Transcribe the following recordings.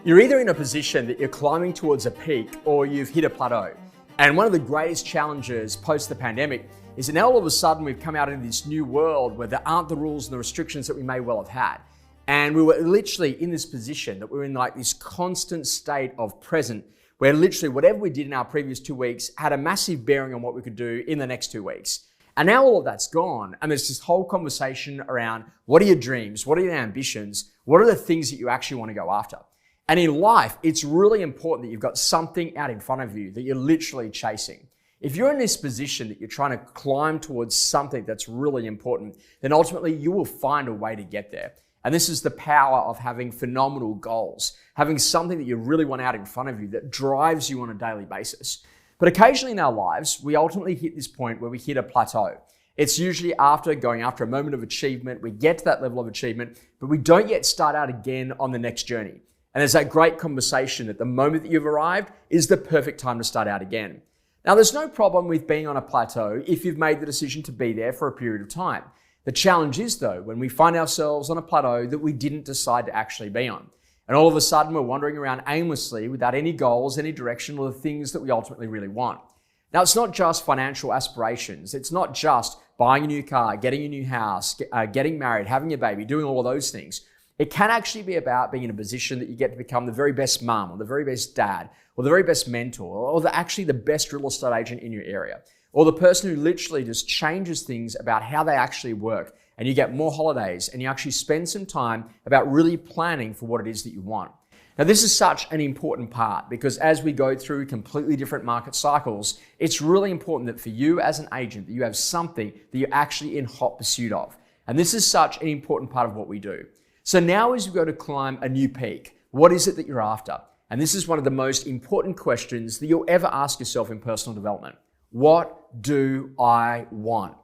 You're either in a position that you're climbing towards a peak or you've hit a plateau. And one of the greatest challenges post the pandemic is that now all of a sudden we've come out into this new world where there aren't the rules and the restrictions that we may well have had. And we were literally in this position that we're in like this constant state of present where literally whatever we did in our previous 2 weeks had a massive bearing on what we could do in the next 2 weeks. And now all of that's gone, and there's this whole conversation around what are your dreams, what are your ambitions, what are the things that you actually want to go after. And in life, it's really important that you've got something out in front of you that you're literally chasing. If you're in this position that you're trying to climb towards something that's really important, then ultimately you will find a way to get there. And this is the power of having phenomenal goals, having something that you really want out in front of you that drives you on a daily basis. But occasionally in our lives, we ultimately hit this point where we hit a plateau. It's usually going after a moment of achievement, we get to that level of achievement, but we don't yet start out again on the next journey. And there's that great conversation that the moment that you've arrived is the perfect time to start out again. Now, there's no problem with being on a plateau if you've made the decision to be there for a period of time. The challenge is, though, when we find ourselves on a plateau that we didn't decide to actually be on. And all of a sudden, we're wandering around aimlessly without any goals, any direction, or the things that we ultimately really want. Now, it's not just financial aspirations. It's not just buying a new car, getting a new house, getting married, having a baby, doing all of those things. It can actually be about being in a position that you get to become the very best mum or the very best dad or the very best mentor or actually the best real estate agent in your area or the person who literally just changes things about how they actually work, and you get more holidays and you actually spend some time about really planning for what it is that you want. Now, this is such an important part because as we go through completely different market cycles, it's really important that for you as an agent that you have something that you're actually in hot pursuit of. And this is such an important part of what we do. So now as you go to climb a new peak, what is it that you're after? And this is one of the most important questions that you'll ever ask yourself in personal development. What do I want?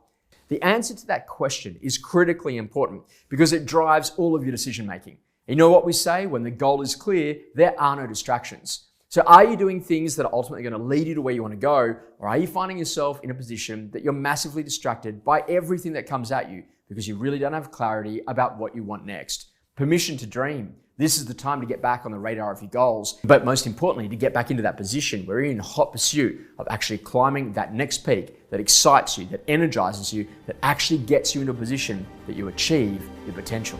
The answer to that question is critically important because it drives all of your decision making. You know what we say? When the goal is clear, there are no distractions. So are you doing things that are ultimately going to lead you to where you want to go? Or are you finding yourself in a position that you're massively distracted by everything that comes at you because you really don't have clarity about what you want next? Permission to dream. This is the time to get back on the radar of your goals, but most importantly, to get back into that position where you're in hot pursuit of actually climbing that next peak that excites you, that energizes you, that actually gets you into a position that you achieve your potential.